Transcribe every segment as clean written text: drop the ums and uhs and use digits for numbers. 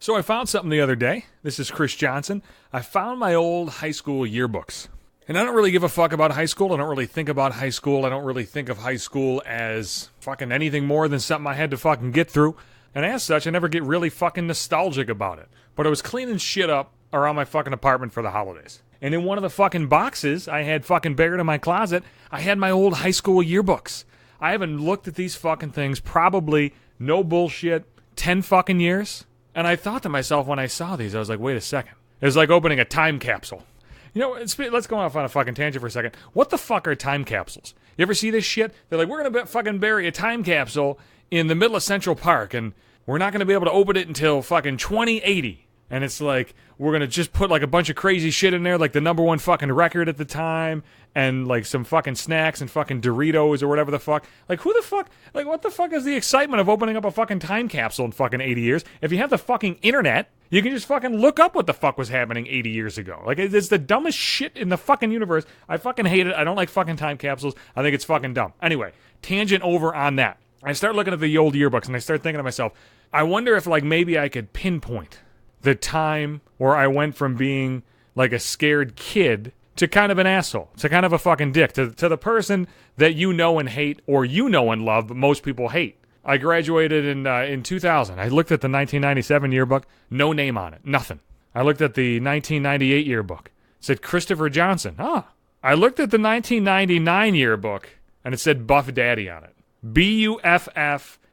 So I found something the other day. This is Chris Johnson. I found my old high school yearbooks. And I don't really give a fuck about high school. I don't really think about high school. I don't really think of high school as fucking anything more than something I had to fucking get through. And as such, I never get really fucking nostalgic about it. But I was cleaning shit up around my fucking apartment for the holidays. And in one of the fucking boxes I had fucking buried in my closet, I had my old high school yearbooks. I haven't looked at these fucking things probably, no bullshit, 10 fucking years. And I thought to myself when I saw these, I was like, wait a second. It was like opening a time capsule. You know, let's go off on a fucking tangent for a second. What the fuck are time capsules? You ever see this shit? They're like, we're going to fucking bury a time capsule in the middle of Central Park, and we're not going to be able to open it until fucking 2080. And it's like, we're going to just put like a bunch of crazy shit in there, like the #1 fucking record at the time, and like some fucking snacks and fucking Doritos or whatever the fuck. Like, who the fuck, like, what the fuck is the excitement of opening up a fucking time capsule in fucking 80 years? If you have the fucking internet, you can just fucking look up what the fuck was happening 80 years ago. Like, it's the dumbest shit in the fucking universe. I fucking hate it. I don't like fucking time capsules. I think it's fucking dumb. Anyway, tangent over on that. I start looking at the old yearbooks and I start thinking to myself, I wonder if like maybe I could pinpoint the time where I went from being like a scared kid to kind of an asshole, to kind of a fucking dick, to the person that you know and hate, or you know and love, but most people hate. I graduated in 2000. I looked at the 1997 yearbook, no name on it, nothing. I looked at the 1998 yearbook, it said Christopher Johnson. I looked at the 1999 yearbook, and it said Buff Daddy on it. BUFFDADDY.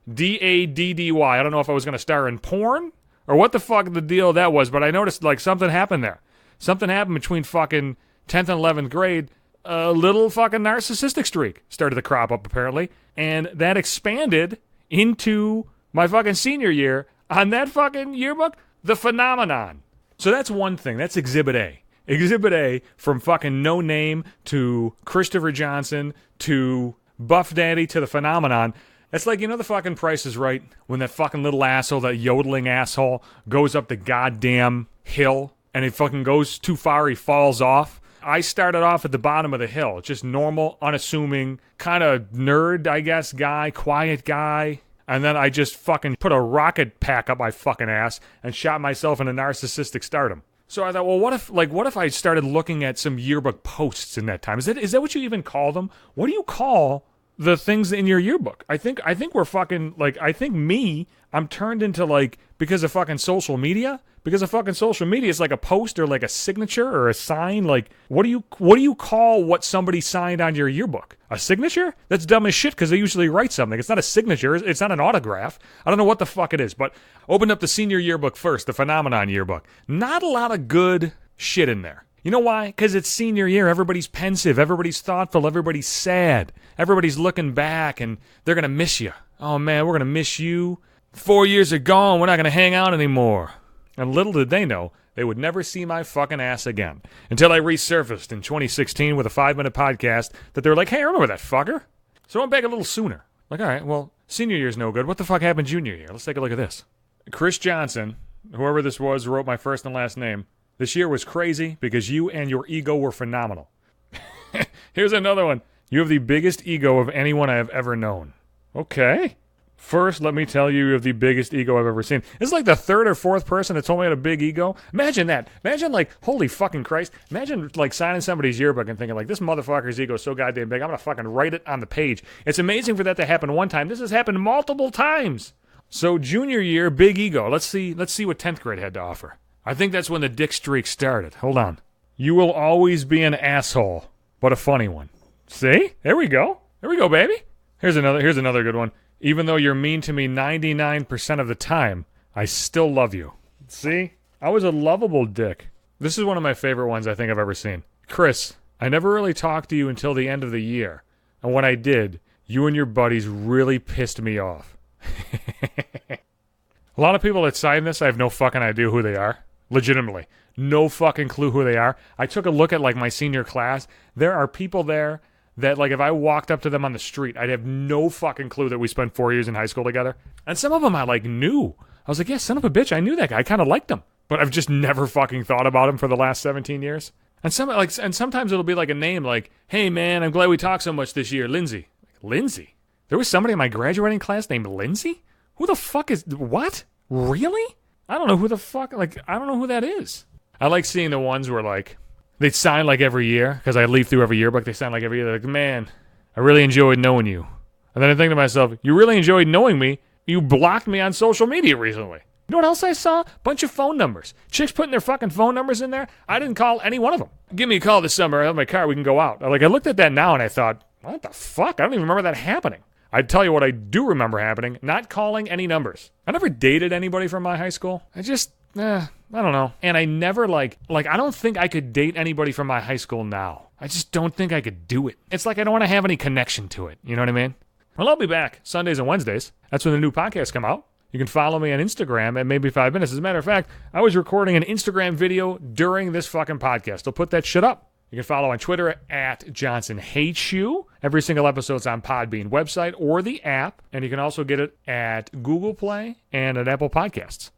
I don't know if I was going to star in porn, or what the fuck the deal that was, but I noticed like something happened there. Something happened between fucking 10th and 11th grade. A little fucking narcissistic streak started to crop up apparently, and that expanded into my fucking senior year on that fucking yearbook, The Phenomenon. So that's one thing. That's Exhibit A. Exhibit A, from fucking no name to Christopher Johnson to Buff Daddy to The Phenomenon. It's like, you know, the fucking Price is Right, when that fucking little asshole, that yodeling asshole, goes up the goddamn hill and he fucking goes too far, he falls off. I started off at the bottom of the hill, just normal, unassuming, kind of nerd, I guess, guy, quiet guy. And then I just fucking put a rocket pack up my fucking ass and shot myself into narcissistic stardom. So I thought, well, what if I started looking at some yearbook posts in that time? Is that what you even call them? What do you call the things in your yearbook? I think we're fucking, like, I'm turned into, like, because of fucking social media. Because of fucking social media, it's like a post or like a signature or a sign. Like, what do you call what somebody signed on your yearbook? A signature? That's dumb as shit because they usually write something. It's not a signature. It's not an autograph. I don't know what the fuck it is. But open up the senior yearbook first, the Phenomenon yearbook. Not a lot of good shit in there. You know why? Because it's senior year. Everybody's pensive. Everybody's thoughtful. Everybody's sad. Everybody's looking back and they're going to miss you. Oh man, we're going to miss you. 4 years are gone. We're not going to hang out anymore. And little did they know, they would never see my fucking ass again. Until I resurfaced in 2016 with a 5-minute podcast that they were like, hey, I remember that fucker. So I went back a little sooner. Like, all right, well, senior year's no good. What the fuck happened junior year? Let's take a look at this. Chris Johnson, whoever this was, wrote my first and last name. This year was crazy because you and your ego were phenomenal. Here's another one. You have the biggest ego of anyone I have ever known. Okay. First, let me tell you have the biggest ego I've ever seen. This is like the third or fourth person that told me I had a big ego. Imagine that. Imagine, like, holy fucking Christ. Imagine, like, signing somebody's yearbook and thinking, like, this motherfucker's ego is so goddamn big, I'm going to fucking write it on the page. It's amazing for that to happen one time. This has happened multiple times. So, junior year, big ego. Let's see what 10th grade had to offer. I think that's when the dick streak started. Hold on. You will always be an asshole, but a funny one. See? There we go. There we go, baby. Here's another good one. Even though you're mean to me 99% of the time, I still love you. See? I was a lovable dick. This is one of my favorite ones I think I've ever seen. Chris, I never really talked to you until the end of the year. And when I did, you and your buddies really pissed me off. A lot of people that sign this, I have no fucking idea who they are. Legitimately. No fucking clue who they are. I took a look at, like, my senior class. There are people there that, like, if I walked up to them on the street, I'd have no fucking clue that we spent 4 years in high school together. And some of them I, like, knew. I was like, yeah, son of a bitch, I knew that guy. I kind of liked him. But I've just never fucking thought about him for the last 17 years. And sometimes it'll be like a name like, hey, man, I'm glad we talked so much this year, Lindsay. Like, Lindsay? There was somebody in my graduating class named Lindsay? Who the fuck is... What? Really? I don't know who the fuck, like, I don't know who that is. I like seeing the ones where, like, they sign, like, every year, because I leaf through every yearbook. They sign, like, every year. They're like, man, I really enjoyed knowing you. And then I think to myself, you really enjoyed knowing me. You blocked me on social media recently. You know what else I saw? Bunch of phone numbers. Chicks putting their fucking phone numbers in there. I didn't call any one of them. Give me a call this summer. I have my car. We can go out. Like, I looked at that now and I thought, what the fuck? I don't even remember that happening. I'd tell you what I do remember happening. Not calling any numbers. I never dated anybody from my high school. I don't know. And I never I don't think I could date anybody from my high school now. I just don't think I could do it. It's like I don't want to have any connection to it. You know what I mean? Well, I'll be back Sundays and Wednesdays. That's when the new podcasts come out. You can follow me on Instagram at Maybe 5 Minutes. As a matter of fact, I was recording an Instagram video during this fucking podcast. I'll put that shit up. You can follow on Twitter at Johnson Hates You. Every single episode's on Podbean website or the app. And you can also get it at Google Play and at Apple Podcasts.